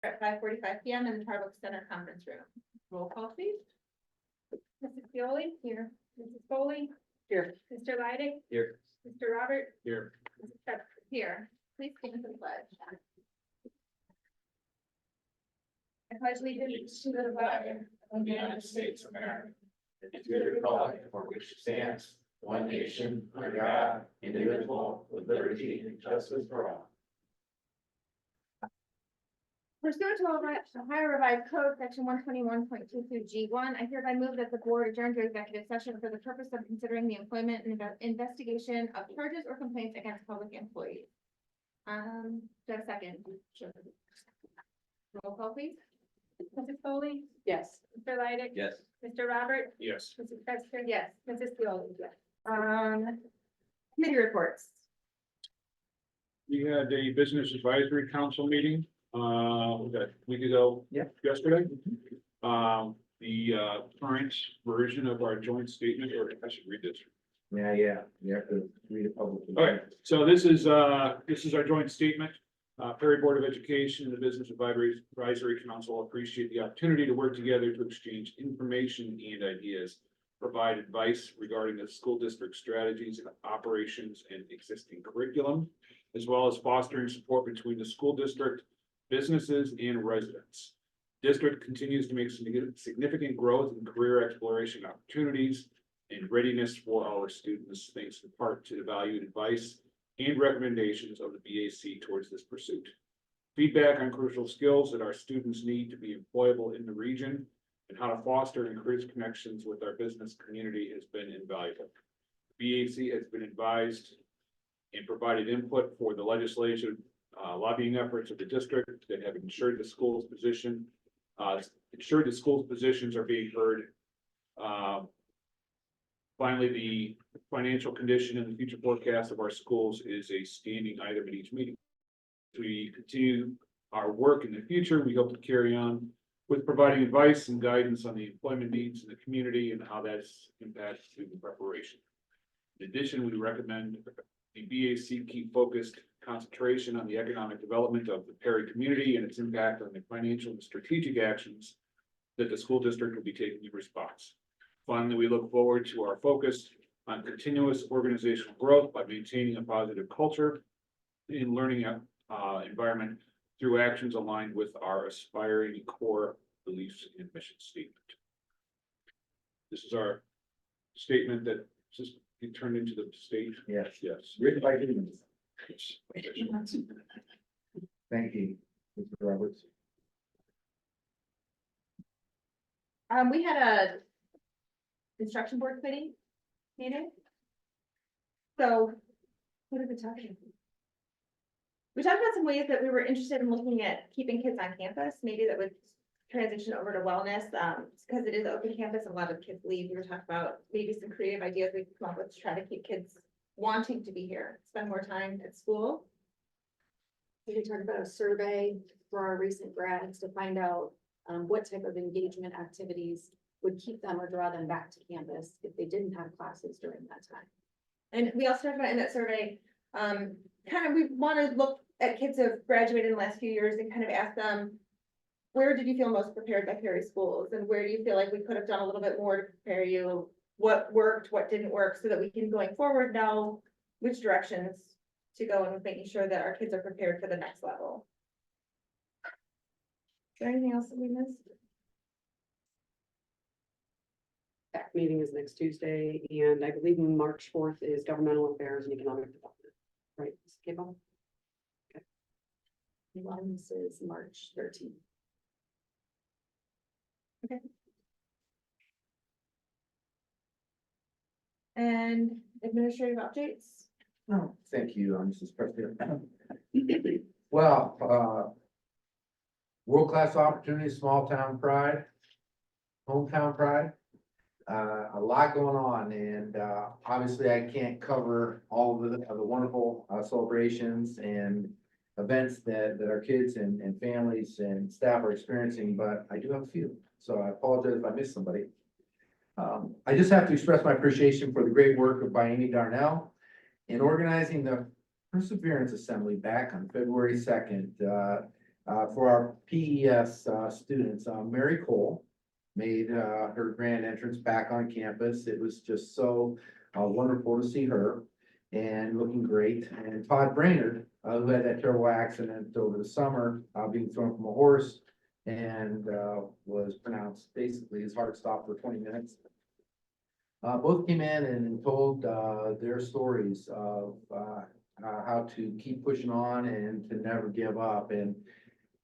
At 5:45 PM in the Tarbox Center Conference Room. Roll call, please. Mrs. Pioli? Here. Mrs. Foley? Here. Mr. Leidig? Here. Mr. Robert? Here. Mrs. Pepper? Here, please stand for the pledge. I pledge allegiance to the flag of the United States of America, and to the republic for which it stands, one nation, under God, indivisible, with liberty and justice for all. Pursuant to Ohio Revised Code, section 121.22G1, I hereby move that the board adjourn to executive session for the purpose of considering the employment and investigation of charges or complaints against public employees. Do I have a second? Sure. Roll call, please. Mrs. Foley? Yes. Mr. Leidig? Yes. Mr. Robert? Yes. Mrs. Pepper? Yes. Mrs. Pioli? Yes. Committee reports. We had a business advisory council meeting, was that a week ago? Yeah. Yesterday. The current version of our joint statement, or I should read this. Yeah, you have to read it publicly. Okay, so this is our joint statement. Perry Board of Education and the Business Advisory Council appreciate the opportunity to work together to exchange information and ideas, provide advice regarding the school district strategies and operations and existing curriculum, as well as fostering support between the school district, businesses, and residents. District continues to make significant growth in career exploration opportunities and readiness for our students, thanks in part to the valued advice and recommendations of the BAC towards this pursuit. Feedback on crucial skills that our students need to be employable in the region and how to foster and increase connections with our business community has been invaluable. BAC has been advised and provided input for the legislation lobbying efforts of the district that have ensured the school's positions are being heard. Finally, the financial condition and the future forecast of our schools is a standing item at each meeting. As we continue our work in the future, we hope to carry on with providing advice and guidance on the employment needs in the community and how that's impacts student preparation. In addition, we recommend the BAC keep focused concentration on the economic development of the Perry community and its impact on the financial and strategic actions that the school district will be taking in response. Finally, we look forward to our focus on continuous organizational growth by maintaining a positive culture in learning environment through actions aligned with our aspiring core beliefs and mission statement. This is our statement that just be turned into the state. Yes, Yes. written by humans. Yes. Thank you, Mr. Roberts. We had a instruction board committee meeting. So what did we talk about? We talked about some ways that we were interested in looking at keeping kids on campus, maybe that would transition over to wellness, because it is open campus, a lot of kids leave. We were talking about maybe some creative ideas we could come up with to try to keep kids wanting to be here, spend more time at school. We could talk about a survey for our recent grads to find out what type of engagement activities would keep them or draw them back to campus if they didn't have classes during that time. And we also talked about in that survey, we want to look at kids who have graduated in the last few years and kind of ask them, where did you feel most prepared by Perry schools? And where do you feel like we could have done a little bit more to prepare you? What worked, what didn't work, so that we can going forward know which directions to go and making sure that our kids are prepared for the next level. Is there anything else that we missed? That meeting is next Tuesday, and I believe March 4th is governmental affairs and economic development, right? Skip-on? This is March 13th. Okay. And administrative updates? Oh, thank you, Mrs. President. Well, world-class opportunity, small town pride, hometown pride. A lot going on, and obviously I can't cover all of the wonderful celebrations and events that our kids and families and staff are experiencing, but I do have a few, so I apologize if I missed somebody. I just have to express my appreciation for the great work by Amy Darnell in organizing the Perseverance Assembly back on February 2nd. for our PES, students, Mary Cole made, her grand entrance back on campus. It was just so, wonderful to see her and looking great. And Todd Brainerd, who had that terrible accident over the summer, being thrown from a horse and, was pronounced, basically, his heart stopped for 20 minutes. Both came in and told, their stories of, how to keep pushing on and to never give up. And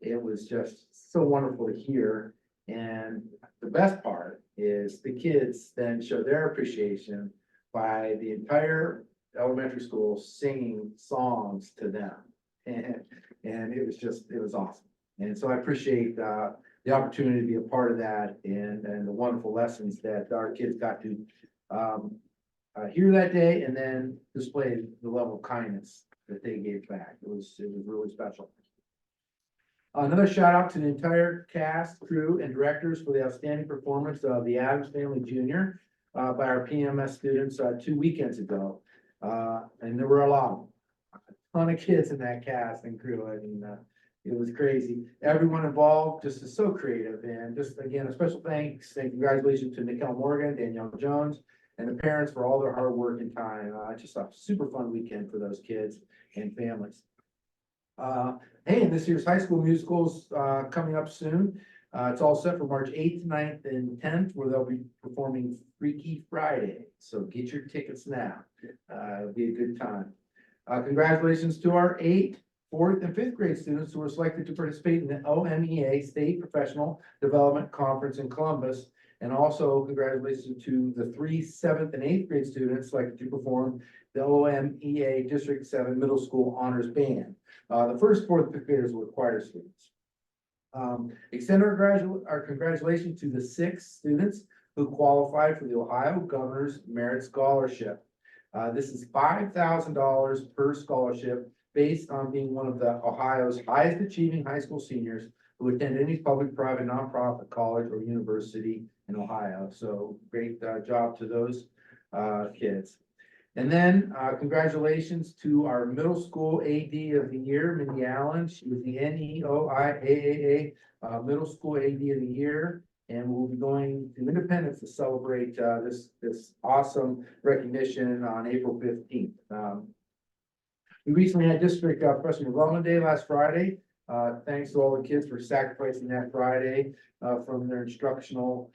it was just so wonderful to hear. And the best part is the kids then show their appreciation by the entire elementary school singing songs to them. And it was just, it was awesome. And so I appreciate, the opportunity to be a part of that and the wonderful lessons that our kids got to, hear that day and then display the level of kindness that they gave back. It was really special. Another shout out to the entire cast, crew, and directors for the outstanding performance of the Addams Family Junior by our PMS students 2 weekends ago. And there were a lot, a ton of kids in that cast and crew. I mean, it was crazy. Everyone involved just is so creative, and just again, a special thanks and congratulations to Nicole Morgan, Danielle Jones, and the parents for all their hard work and time. Just a super fun weekend for those kids and families. Hey, and this year's high school musicals, coming up soon. It's all set for March 8th, 9th, and 10th, where they'll be performing Freaky Friday. So get your tickets now. It'll be a good time. Congratulations to our 8th, 4th, and 5th grade students who were selected to participate in the OMEA State Professional Development Conference in Columbus. And also congratulations to the 3, 7th, and 8th grade students selected to perform the OMEA District 7 Middle School Honors Band. The first 4th and 5th graders were choir students. Extend our congratulations to the 6 students who qualified for the Ohio Governor's Merit Scholarship. This is $5,000 per scholarship based on being one of the Ohio's highest achieving high school seniors who attend any public, private, nonprofit college or university in Ohio. So great job to those kids. And then congratulations to our middle school AD of the year, Mindy Allen. She was the NEOIAAA Middle School AD of the Year. And we'll be going to Independence to celebrate this awesome recognition on April 15th. We recently had District Freshman Development Day last Friday. Thanks to all the kids for sacrificing that Friday from their instructional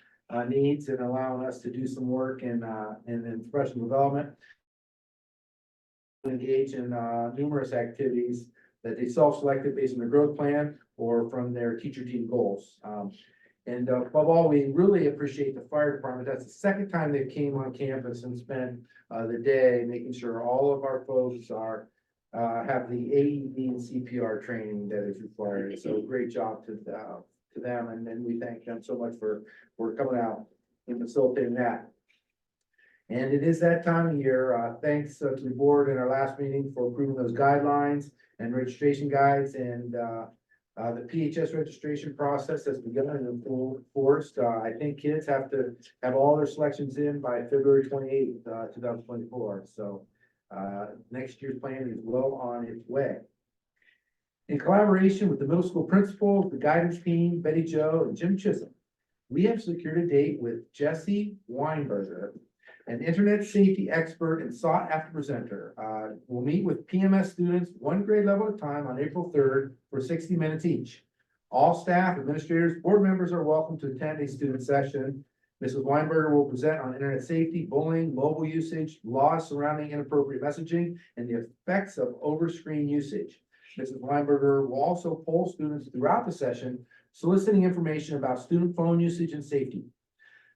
needs and allowing us to do some work in professional development. Engage in numerous activities that they self-selected based on their growth plan or from their teacher team goals. And above all, we really appreciate the fire department. That's the second time they came on campus and spent the day making sure all of our folks are have the AED and CPR training that is required. So great job to them, and then we thank them so much for coming out and facilitating that. And it is that time of year. Thanks to the board in our last meeting for approving those guidelines and registration guides, and the PHS registration process has begun in full force. I think kids have to have all their selections in by February 28th, 2024. So next year's plan is well on its way. In collaboration with the middle school principals, the guidance team, Betty Jo, and Jim Chisholm, we have secured a date with Jesse Weinberger, an internet safety expert and sought after presenter. We'll meet with PMS students 1 grade level at a time on April 3rd for 60 minutes each. All staff, administrators, board members are welcome to attend a student session. Mrs. Weinberger will present on internet safety, bullying, mobile usage, laws surrounding inappropriate messaging, and the effects of overscreen usage. Mrs. Weinberger will also poll students throughout the session, soliciting information about student phone usage and safety.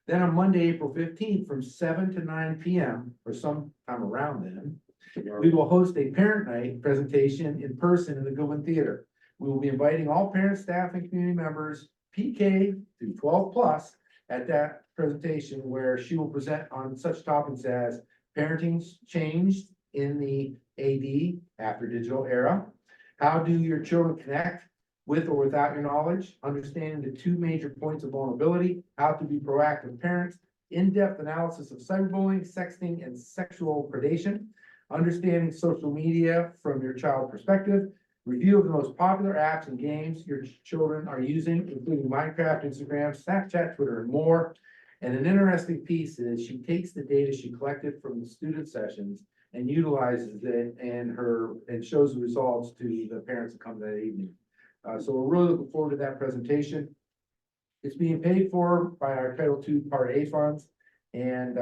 Then on Monday, April 15th, from 7 to 9 p.m. or sometime around then, we will host a parent night presentation in person in the Goodwin Theater. We will be inviting all parents, staff, and community members, PK through 12 plus, at that presentation, where she will present on such topics as parenting's changed in the AD after digital era. How do your children connect with or without your knowledge? Understanding the 2 major points of vulnerability, how to be proactive parents, in-depth analysis of cyberbullying, sexting, and sexual predation, understanding social media from your child perspective, Review of the most popular apps and games your children are using, including Minecraft, Instagram, Snapchat, Twitter, and more. And an interesting piece is she takes the data she collected from the student sessions and utilizes it and shows the results to the parents that come that evening. So we're really looking forward to that presentation. It's being paid for by our Title II Part A funds. And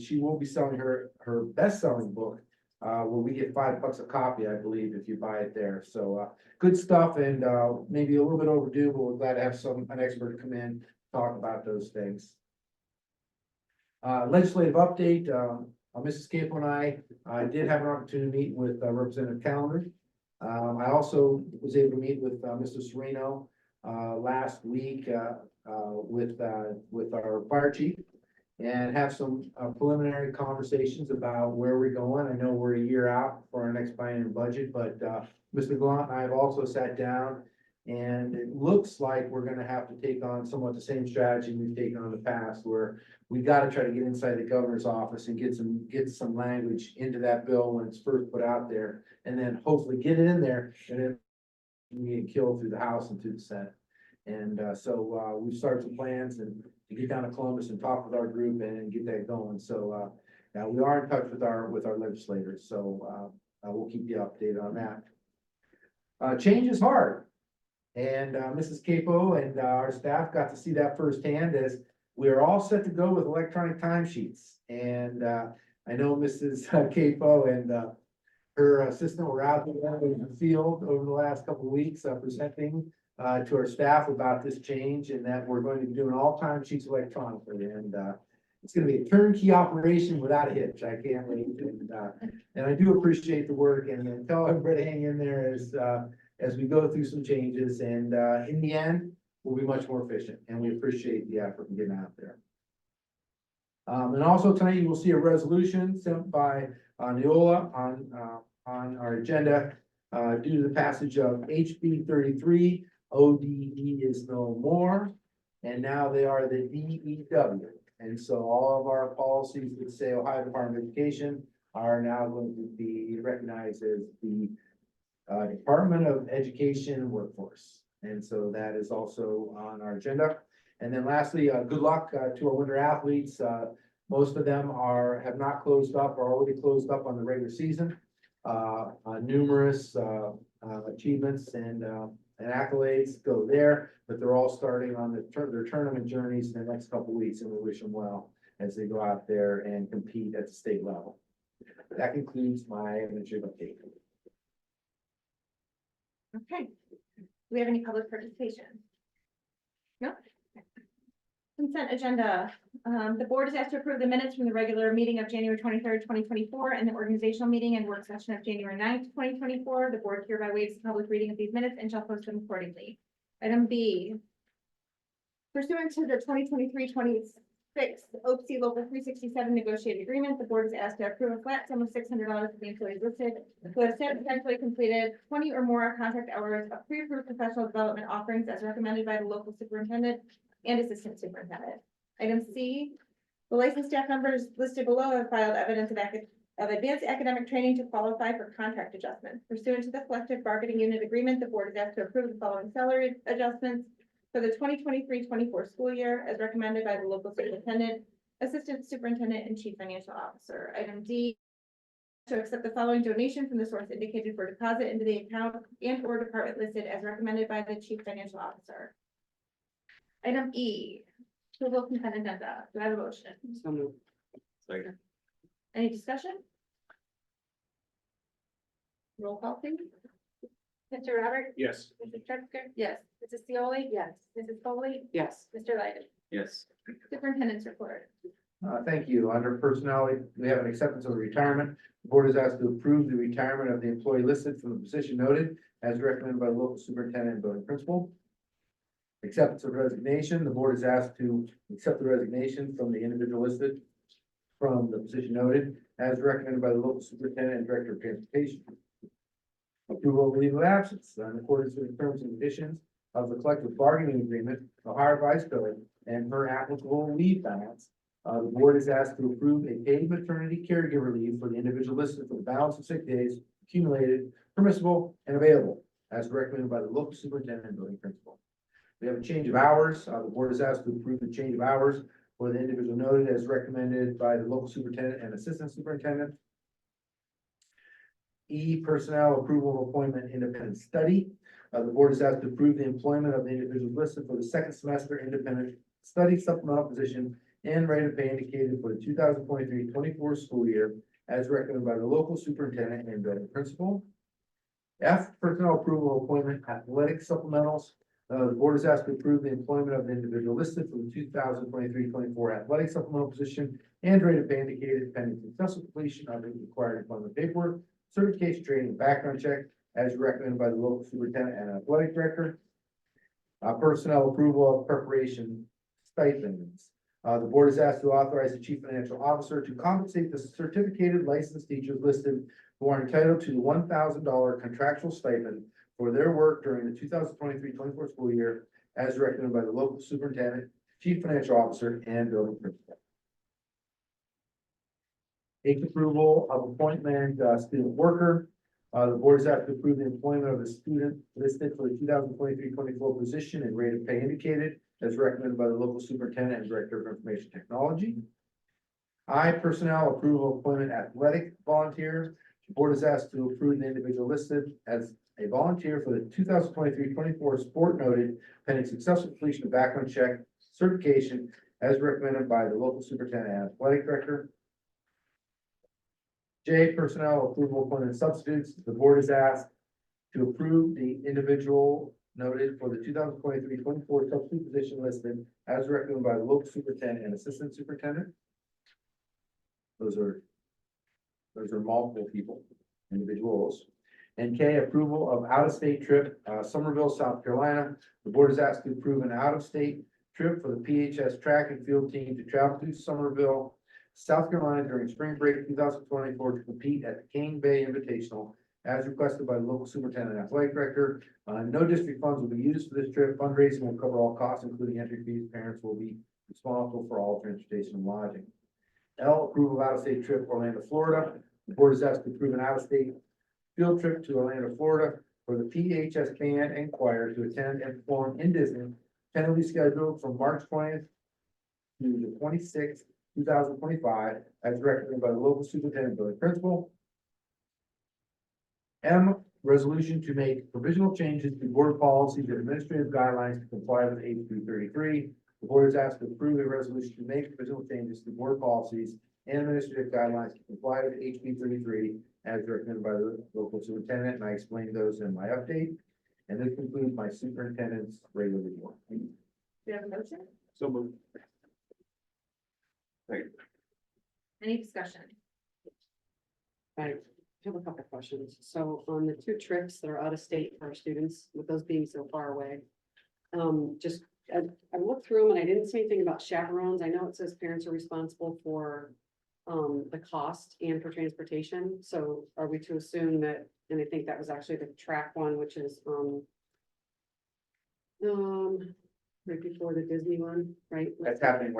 she will be selling her best-selling book, where we get $5 a copy, I believe, if you buy it there. So, good stuff and, maybe a little bit overdue, but we're glad to have an expert come in, talk about those things. Legislative update, Mrs. Capo and I did have an opportunity to meet with Representative Callender. I also was able to meet with Mr. Sereno last week with our fire chief and have some preliminary conversations about where we're going. I know we're a year out for our next biennial budget, but Mr. Gallant and I have also sat down, and it looks like we're gonna have to take on somewhat the same strategy we've taken on in the past, where we gotta try to get inside the governor's office and get some language into that bill when it's first put out there, and then hopefully get it in there, and then we get killed through the House and through the Senate. And so we've started some plans and to get down to Columbus and talk with our group and get that going. So we are in touch with our legislators, so we'll keep you updated on that. Change is hard. And Mrs. Capo and our staff got to see that firsthand as we are all set to go with electronic timesheets. And I know Mrs. Capo and her assistant were out there in the field over the last couple of weeks presenting to our staff about this change and that we're going to be doing all timesheets electronically. And it's going to be a turnkey operation without a hitch. I can't wait. And I do appreciate the work and tell everybody to hang in there as we go through some changes. And in the end, we'll be much more efficient. And we appreciate the effort in getting out there. And also tonight you will see a resolution sent by Neola on our agenda due to the passage of HB 33. ODE is no more, and now they are the DEW. And so all of our policies that say Ohio Department of Education are now going to be recognized as the Department of Education Workforce. And so that is also on our agenda. And then lastly, good luck to our winter athletes. Most of them have not closed up or already closed up on the regular season. Numerous achievements and accolades go there, but they're all starting on their tournament journeys in the next couple of weeks, and we wish them well as they go out there and compete at the state level. That concludes my administrative update. Okay. Do we have any public participation? No? Consent agenda. The board is asked to approve the minutes from the regular meeting of January 23rd, 2024, and the organizational meeting and work session of January 9th, 2024. The board hereby waives the public reading of these minutes and shall post them accordingly. Item B. Pursuant to the 2023-26 OPC Local 367 negotiated agreement, the board is asked to approve a flat sum of $600 for the employees listed who have successfully completed 20 or more contract hours of pre-approved professional development offerings as recommended by the local superintendent and assistant superintendent. Item C, the licensed staff members listed below have filed evidence of advanced academic training to qualify for contract adjustment. Pursuant to the collective bargaining unit agreement, the board is asked to approve the following salary adjustments for the 2023-24 school year as recommended by the local superintendent, assistant superintendent, and chief financial officer. Item D, to accept the following donation from the source indicated for deposit into the account and or department listed as recommended by the chief financial officer. Item E, approval of consent agenda. Do I have a motion? So moved. Second. Any discussion? Roll call, please. Mr. Robert? Yes. Mrs. Metzger? Yes. Mrs. Seoli? Yes. Mrs. Foley? Yes. Mr. Leiden? Yes. Superintendent's report. Thank you. Under personnel, we have an acceptance of the retirement. The board is asked to approve the retirement of the employee listed from the position noted as recommended by the local superintendent and building principal. Acceptance of resignation. The board is asked to accept the resignation from the individual listed from the position noted as recommended by the local superintendent and director of transportation. Approval of leave of absence in accordance with the terms and conditions of the collective bargaining agreement, the Ohio Vice Code, and her applicable leave balance. The board is asked to approve a paid maternity caregiver leave for the individual listed for the balance of sick days accumulated permissible, and available, as recommended by the local superintendent and building principal. We have a change of hours. The board is asked to approve the change of hours for the individual noted as recommended by the local superintendent and assistant superintendent. E, personnel approval of appointment independent study. The board is asked to approve the employment of the individuals listed for the second semester independent study supplemental position and rate of pay indicated for the 2023-24 school year as recommended by the local superintendent and building principal. F, personnel approval of appointment athletic supplementals. The board is asked to approve the employment of the individual listed for the 2023-24 athletic supplemental position and rate of pay indicated pending successful completion of the required employment paperwork, certification training, and background check as recommended by the local superintendent and athletic director. Personnel approval of preparation stipends. The board is asked to authorize the chief financial officer to compensate the certificated licensed teachers listed who are entitled to the $1,000 contractual stipend for their work during the 2023-24 school year as recommended by the local superintendent, chief financial officer, and building principal. Take approval of appointment, student worker. The board is asked to approve the employment of the student listed for the 2023-24 position and rate of pay indicated as recommended by the local superintendent and director of information technology. I, personnel approval of appointment athletic volunteer. The board is asked to approve the individual listed as a volunteer for the 2023-24 sport noted pending successful completion of background check certification as recommended by the local superintendent and athletic director. J, personnel approval appointment substitutes. The board is asked to approve the individual noted for the 2023-24 substitute position listed as recommended by the local superintendent and assistant superintendent. Those are multiple people, individuals. And K, approval of out-of-state trip, Somerville, South Carolina. The board is asked to approve an out-of-state trip for the PHS track and field team to travel to Somerville, South Carolina during spring break 2024 to compete at the Cane Bay Invitational as requested by the local superintendent and athletic director. No district funds will be used for this trip. Fundraising will cover all costs, including entry fees. Parents will be responsible for all transportation and lodging. L, approval of out-of-state trip Orlando, Florida. The board is asked to approve an out-of-state field trip to Orlando, Florida for the PHS band and choir to attend and perform in Disney. Tentatively scheduled from March 20th to the 26th, 2025, as recommended by the local superintendent and building principal. M, resolution to make provisional changes to board policies and administrative guidelines to comply with HB 33. The board is asked to approve a resolution to make provisional changes to board policies and administrative guidelines to comply with HB 33 as recommended by the local superintendent, and I explained those in my update. And this concludes my superintendent's regular report. Do you have a motion? So moved. Any discussion? I have a couple questions. So on the two trips that are out of state for our students, with those being so far away. I looked through them and I didn't see anything about chaperones. I know it says parents are responsible for the cost and for transportation. So are we to assume that, and I think that was actually the track one, which is right before the Disney one, right? That's happening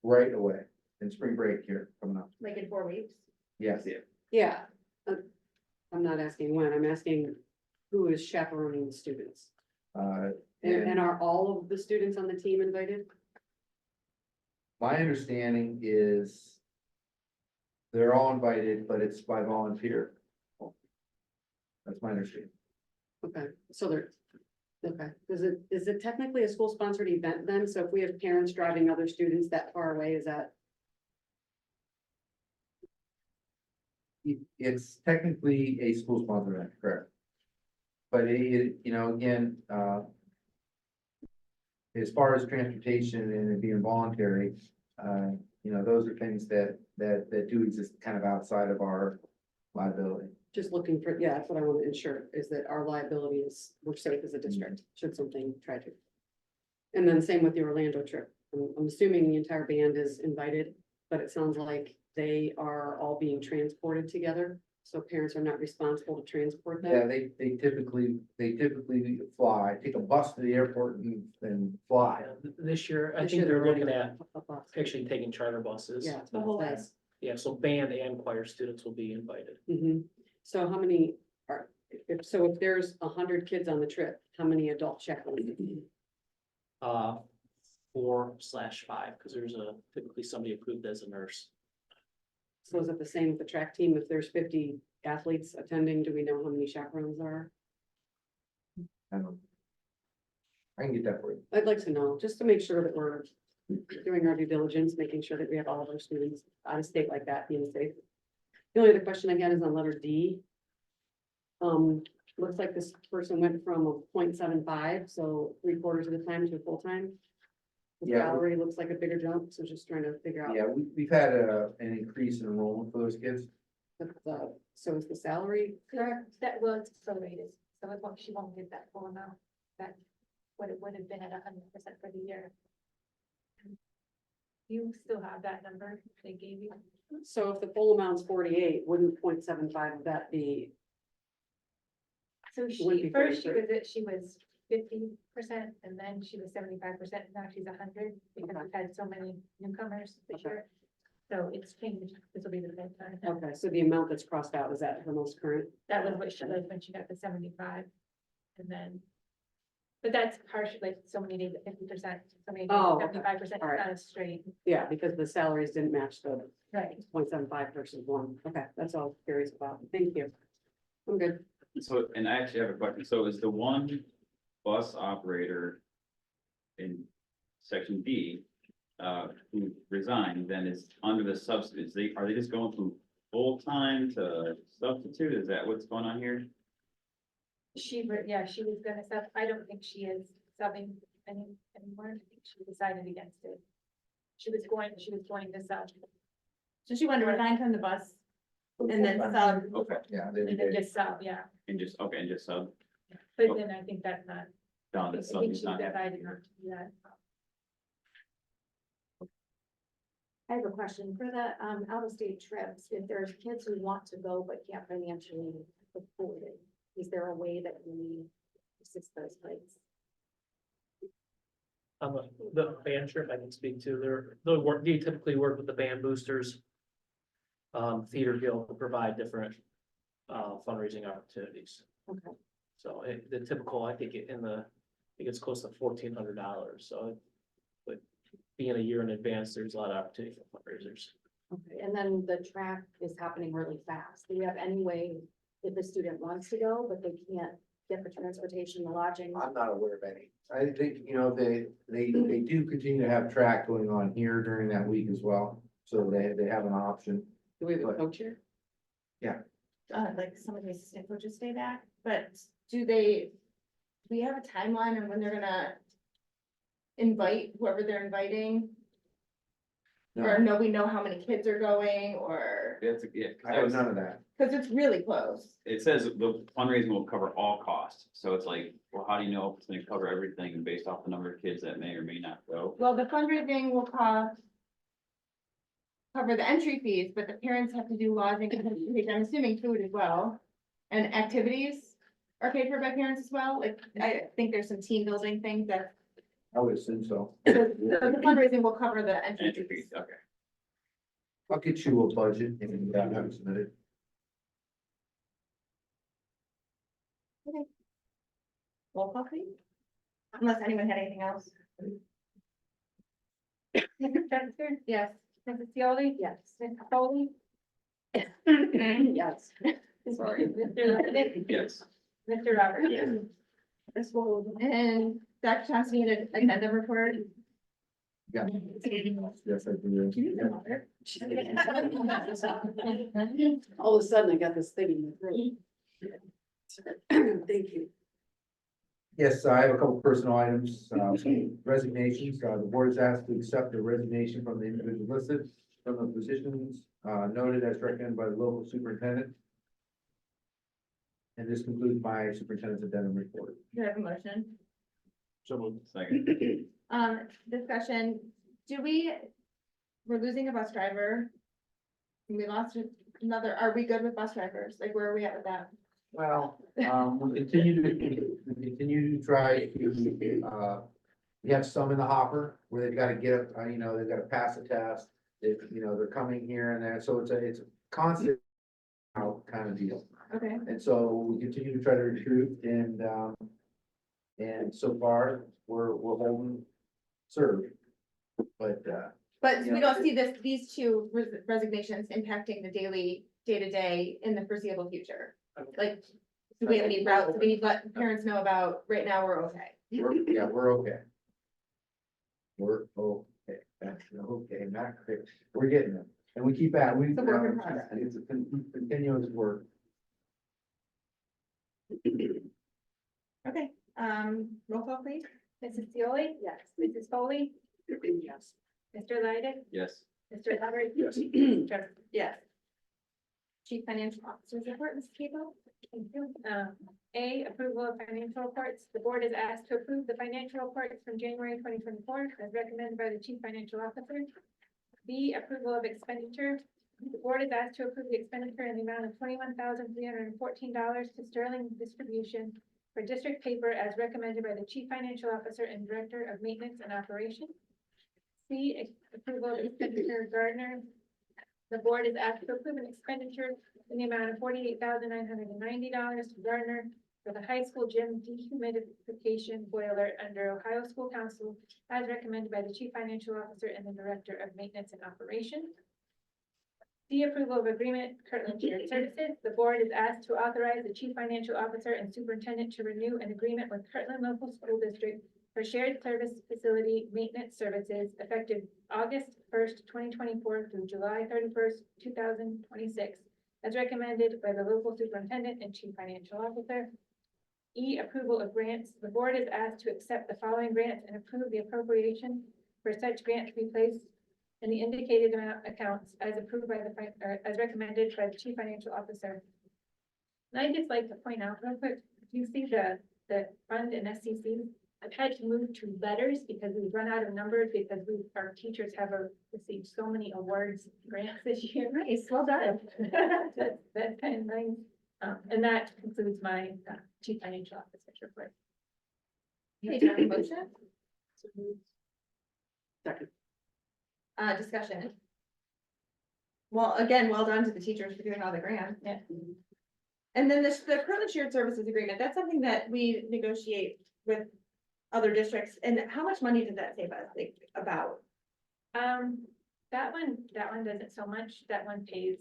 right away in spring break here coming up. Like in 4 weeks? Yes. Yeah. I'm not asking when, I'm asking who is chaperoning the students? And are all of the students on the team invited? My understanding is they're all invited, but it's by volunteer. That's my understanding. Okay, so okay, is it technically a school sponsored event then? So if we have parents driving other students that far away, is that? It's technically a school sponsored event, correct? But again, as far as transportation and it being voluntary, those are things that do exist kind of outside of our liability. Just looking for, yeah, that's what I want to ensure, is that our liability is, we're safe as a district, should something tragic. And then same with the Orlando trip. I'm assuming the entire band is invited, but it sounds like they are all being transported together. So parents are not responsible to transport them. Yeah, they typically fly, take a bus to the airport and then fly. This year, I This think year they're looking running at a bus. actually taking charter buses. Yeah. The whole way. that's- Yeah, so band and choir students will be invited. So how many if there's 100 kids on the trip, how many adult chaperones? 4/5, because there's typically somebody approved as a nurse. So is it the same with the track team? If there's 50 athletes attending, do we know how many chaperones there are? I don't. I can get that for you. I'd like to know, just to make sure that we're doing our due diligence, making sure that we have all of our students out of state like that being safe. The only other question again is on letter D. Looks like this person went from a 0.75, so 3/4 of the time to full-time. The Yeah. salary looks like a bigger jump, so just trying to figure out. Yeah, we've had an increase in enrollment for those kids. So is the salary correct? That was prorated, so it won't, she won't get that full amount, that what it would have been at 100% for the year. You still have that number they gave you? So if the full amount's 48, wouldn't 0.75 of that be? So Would be she, first she 33. was, she was 50%, and then she was 75%, now she's 100, because Okay. we've had so many newcomers this Okay. year. So it's changed, this will be the same time. Okay, so the amount that's crossed out, is that her most current? That was what she was when she got the 75, and then. But that's partially, like, so many days at 50%, so many days Oh, at okay. 75%, it's All right. not a straight. Yeah, because the salaries didn't match the Right. 0.75 versus 1. Okay, that's all I'm curious about. Thank you. I'm good. So, and I actually have a question. So is the one bus operator in section B, who resigned, then is under the substitutes, are they just going from full-time to substitute? Is that what's going on here? Yeah, she was gonna sub, I don't think she is subbing anymore, I think she decided against it. She was going to sub, So she wanted to resign from the bus and then sub. Okay, Yeah. and then just sub, yeah, and just sub, but then I think that's not, down I to think sub, she it's not. decided not to do that. I have a question for the out-of-state trips. If there's kids who want to go but can't financially afford it, is there a way that we assist those kids? The band trip I can speak to, they typically work with the band boosters. Theater Guild to provide different fundraising opportunities. Okay. So the typical, I think it's close to $1,400, so. But being a year in advance, there's a lot of opportunity for fundraisers. Okay, and then the track is happening really fast. Do we have any way if a student wants to go, but they can't get the transportation, the lodging? I'm not aware of any. I think, they do continue to have track going on here during that week as well. So they have an option. Do we have a coach here? Like some of the assistant coaches stay back, but do we have a timeline on when they're gonna invite whoever they're inviting? Or no, we know how many kids are going, or, That's, yeah, 'cause I that have was- none of that. cause it's really close. it says the fundraising will cover all costs. So it's like, well, how do you know if it's gonna cover everything based off the number of kids that may or may not go? Well, the fundraising will cover the entry fees, but the parents have to do lodging, I'm assuming food as well. And activities are paid for by parents as well, like, I think there's some team building things that, I would assume so. the fundraising will cover the entry Entry fees. fees, okay. I'll get you a budget and have it submitted. Roll call please. Unless anyone had anything else. Mrs. Spencer, Yes. Mrs. Seoli, Yes. Mrs. Foley, Yes. sorry, Mr. Levitt, Yes. Mr. Roberts. This will, and Dr. Thompson needed an addendum report. Yeah. Yes, I do. All of a sudden I got this thing in my throat. Thank you. Yes, I have a couple personal items, resignations. The board is asked to accept the resignation from the individual listed from the positions noted as recommended by the local superintendent. And this concludes my superintendent's addendum report. Do I have a motion? So moved. Second. Discussion, we're losing a bus driver. We lost another, are we good with bus drivers? Like, where are we at with that? Well, we continue to try to, we have some in the hopper where they've got to get, they've got to pass a test. They're coming here and there, so it's a constant kind of deal. Okay, And so we continue to try to recruit and so far, we're holding serve. But, but Yeah. we don't see these two resignations impacting the daily, day-to-day in the foreseeable future. Like, do we have any routes, we need to let parents know about, right now, we're okay. we're okay. We're okay, that's okay, not great, we're getting them, and we keep at, It's a work in progress. it's a continuous work. Okay, roll call please. Mrs. Seoli? Yes. Mrs. Foley? Yes. Mr. Leidig? Yes. Mr. Hubbard? Yes. Yes. Chief Financial Officer's report, Ms. Cable. Thank you. A, approval of financial reports. The board is asked to approve the financial reports from January 2024 as recommended by the chief financial officer. B, approval of expenditure. The board is asked to approve the expenditure in the amount of $21,314 to Sterling Distribution for district paper as recommended by the chief financial officer and director of maintenance and operations. C, approval of expenditure Gardner. The board is asked to approve an expenditure in the amount of $48,990 to Gardner for the high school gym dehumidification boiler under Ohio School Council as recommended by the chief financial officer and the director of maintenance and operations. The approval of agreement Kirtland Shared Services. The board is asked to authorize the chief financial officer and superintendent to renew an agreement with Kirtland Local School District for shared service facility maintenance services effective August 1st, 2024 through July 31st, 2026, as recommended by the local superintendent and chief financial officer. E, approval of grants. The board is asked to accept the following grants and approve the appropriation for such grant to be placed in the indicated amount accounts as approved by as recommended by the chief financial officer. And I'd just like to point out real quick, you see the fund and SCC, I've had to move to letters because we've run out of numbers because our teachers have received so many awards, grants this year. Nice, well done. That's kind of nice. And that concludes my chief financial officer's report. Okay, do you have a motion? Second. Discussion. Well, again, well done to the teachers for doing all the grants. Yeah. And then the Kirtland Shared Services Agreement, that's something that we negotiate with other districts, and how much money does that save us, like, about? That one doesn't so much, that one pays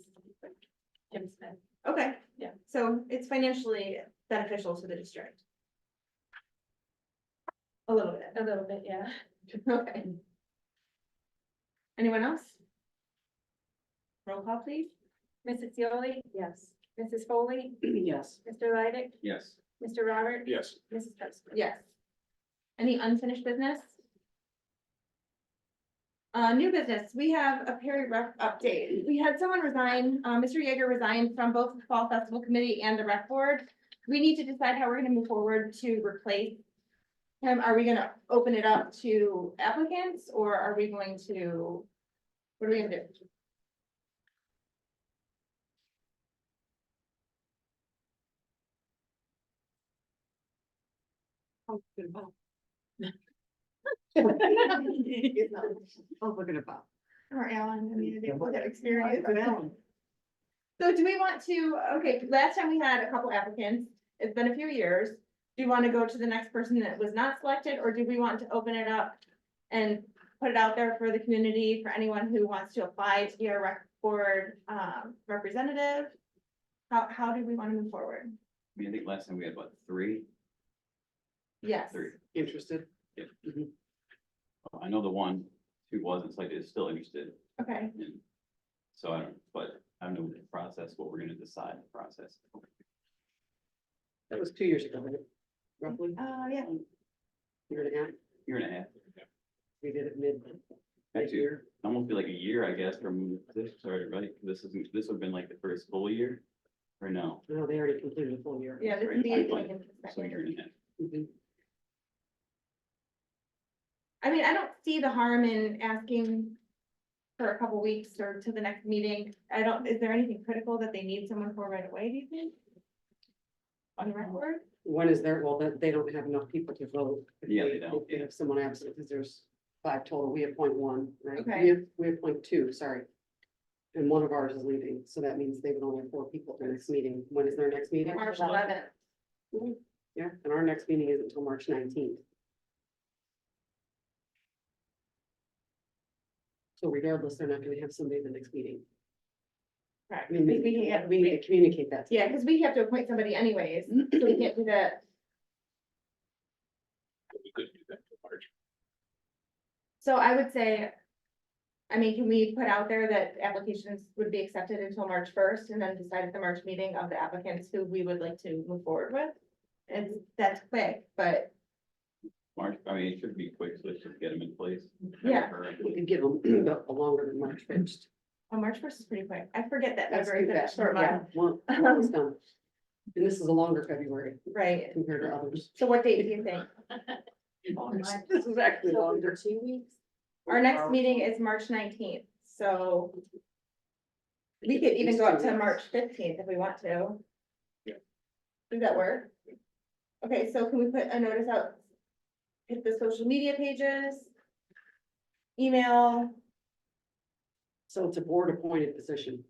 Jim Smith. Okay. Yeah. So it's financially beneficial to the district. A little bit. A little bit, yeah. Okay. Anyone else? Roll call, please. Mrs. Seoli? Yes. Mrs. Foley? Yes. Mr. Leidig? Yes. Mr. Robert? Yes. Mrs. Pressler? Yes. Any unfinished business? New business, we have a Perry rec update. We had someone resign, Mr. Yeager resigned from both the Fall Festival Committee and the rec board. We need to decide how we're gonna move forward to replace him. Are we gonna open it up to applicants, or are we going to, what are we gonna do? Oh, good Bob. Oh, look at it, Bob. Or Alan, I mean, they both have experience. Good Alan. So do we want to, okay, last time we had a couple applicants, it's been a few years. Do you want to go to the next person that was not selected, or do we want to open it up and put it out there for the community, for anyone who wants to apply to be our rec board representative? How do we want to move forward? I mean, I think last time we had, what, three? Yes. Three. Interested? Yeah. Mhm. I know the one who wasn't selected is still interested, Okay, and so I don't know the process, what we're gonna decide in the process. That was 2 years ago, right? Roughly, yeah, year and a half. Year and a half, We did it mid. actually, almost be like a year, I guess, from this started, right? This would have been like the first full year, or no? No, they already completed a full year. yeah, this Right, is the fine, 18th fine. and the So a year second. and a half. Mhm. I mean, I don't see the harm in asking for a couple weeks or to the next meeting. Is there anything critical that they need someone for right away, do you think? On the record? When is there, well, they don't have enough people to vote. If Yeah, they don't, If they yeah. have someone absent, because there's 5 total, we appoint 1, right? Okay. We appoint 2, sorry. And one of ours is leaving, so that means they would only have 4 people at the next meeting. When is their next meeting? March 11th. Yeah, and our next meeting isn't until March 19th. So regardless, they're not gonna have somebody at the next meeting. Correct. I mean, Because we have- we need to communicate that. to Yeah, them. because we have to appoint somebody anyways, so we can't do that. We couldn't do that till March. So I would say, I mean, can we put out there that applications would be accepted until March 1st and then decide at the March meeting of the applicants who we would like to move forward with? And that's quick, but March, I mean, it should be quick, so let's just get them in place. Yeah. We could give them a longer than March 1st. March 1st is pretty quick. I forget that That's February too is a fast. short Yeah, month, we're almost done. And this is a longer February right? compared to others. So what date do you think? This is actually So longer. under 2 weeks? Our next meeting is March 19th, so we could even go up to March 15th if we want to. Yeah. Does that work? Okay, so can we put a notice out? Hit the social media pages? Email, So it's a board appointed position.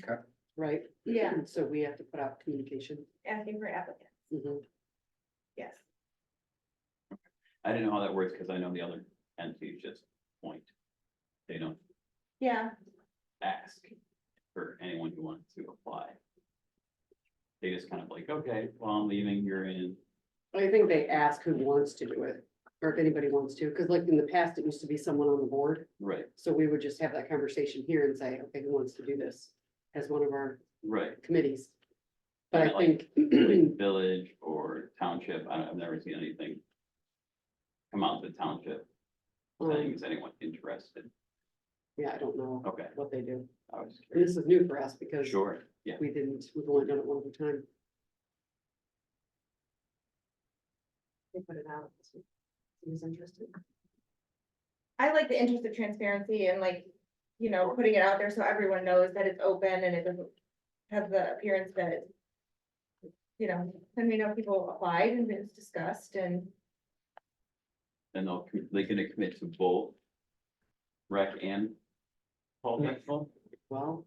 Okay. Right? Yeah. So we have to put out communication. asking for applicants, Mhm. yes. I didn't know how that works, because I know the other entities just point. They don't Yeah, ask for anyone who wants to apply. They just kind of like, okay, well, I'm leaving, you're in. I think they ask who wants to do it, or if anybody wants to, because like in the past, it used to be someone on the board. Right, So we would just have that conversation here and say, okay, who wants to do this as one of our right. committees? But I Like- think, Like village or township, I've never seen anything come out of the township saying, is anyone interested? yeah, I don't know Okay, what they do. I was And curious. this is new for us because Sure, yeah. we've only done it one other time. They put it out. Who's interested? I like the interest of transparency and like, putting it out there so everyone knows that it's open and it doesn't have the appearance that, then we know people applied and it's discussed and, Then they're gonna commit to both rec and Paul Festival? Well,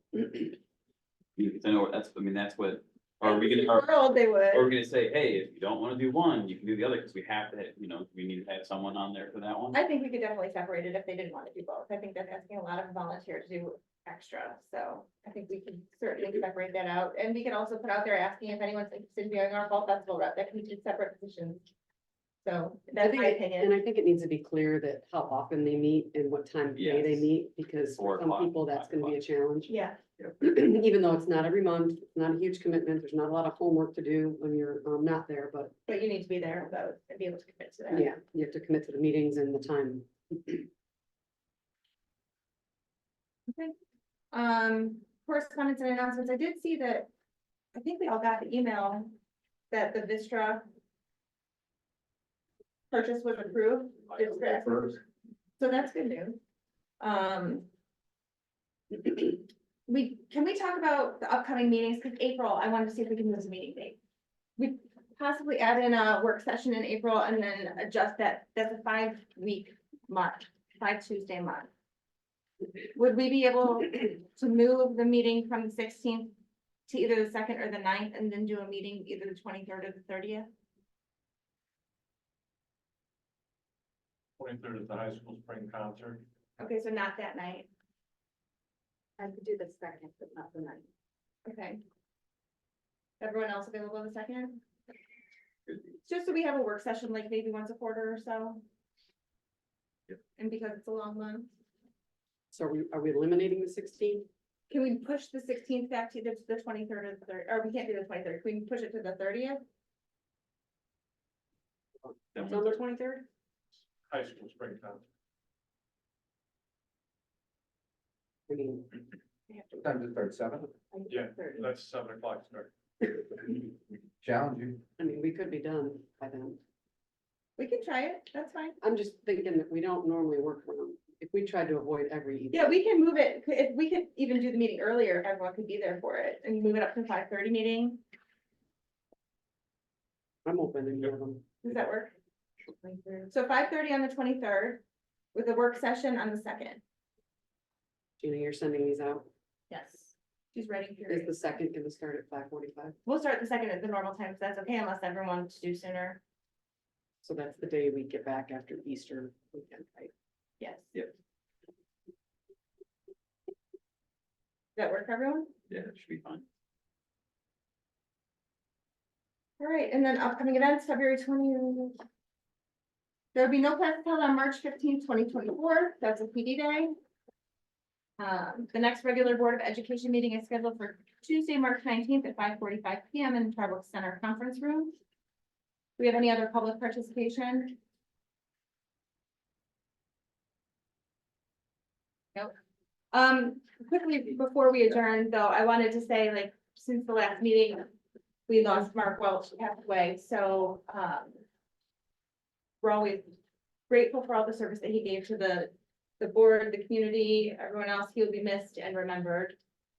Because I know that's what, are we in the gonna, world, they would. are we gonna say, hey, if you don't wanna do one, you can do the other, because we have to, we need to have someone on there for that one? I think we could definitely separate it if they didn't want to do both. I think that's asking a lot of volunteers to do extra, so I think we can certainly separate that out. And we can also put out there asking if anyone's interested in being our fall festival rep, that can be two separate positions. So I that's think, my and opinion. I think it needs to be clear that how often they meet and what time of day they Yes. meet, because 4 for some o'clock, people, that's 5 gonna be a challenge. Yeah, Even though it's not every month, it's not a huge commitment, there's not a lot of homework to do when you're not there, but but you need to be there about and be able to commit to that. yeah, you have to commit to the meetings and the time. Correspondence and announcements. I did see that, I think we all got the email that the Vistra purchase was approved. It's good. First, So that's good news. Can we talk about the upcoming meetings? Because April, I wanted to see if we can move the meeting date. We possibly add in a work session in April and then adjust that. That's a 5-week month, 5 Tuesday month. Would we be able to move the meeting from the 16th to either the 2nd or the 9th and then do a meeting either the 23rd or the 30th? 23rd at the high school spring concert. Okay, so not that night. I could do the 2nd, but not the 9th. Okay. Everyone else available the 2nd? Good. Just so we have a work session, like maybe once a quarter or so. Yep. And because it's a long month, So are we eliminating the 16th? can we push the 16th back to the 23rd or the 3rd, or we can't do the 23rd, can we push it to the 30th? Then It's on the 23rd? High school spring concert. I mean, time to start 7, Yeah. That's 7 o'clock start. challenge you. I mean, we could be done by then. We can try it, that's fine. I'm just thinking that we don't normally work around, if we tried to avoid every evening. Yeah, we can move it, if we could even do the meeting earlier, if everyone could be there for it, and move it up to 5:30 meeting, I'm open and give them. does that work? So 5:30 on the 23rd, with a work session on the 2nd. Gina, you're sending these out. Yes. She's ready. Is period. the second gonna start at 5:45? We'll start the second at the normal time, if that's okay, unless everyone wants to do sooner. So that's the day we get back after Easter weekend, right? Yes. Yep. Does that work for everyone? Yeah, it should be fine. All right, and then upcoming events, February 20. There will be no class held on March 15th, 2024. That's a PD day. The next regular Board of Education meeting is scheduled for Tuesday, March 19th at 5:45 PM in Tribal Center Conference Room. Do we have any other public participation? Nope. Quickly, before we adjourn, though, I wanted to say, like, since the last meeting, we lost Mark Welch, he passed away, so, we're always grateful for all the service that he gave to the board, the community, everyone else. He will be missed and remembered.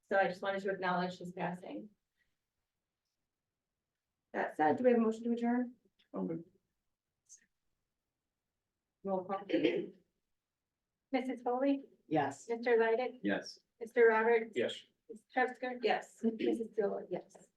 So I just wanted to acknowledge his passing. That said, do we have a motion to adjourn? Roll call. Mrs. Foley, Yes. Mr. Leidig, Yes. Mr. Roberts. Yes. Ms. Truster, Yes. Mrs. Stewart, yes.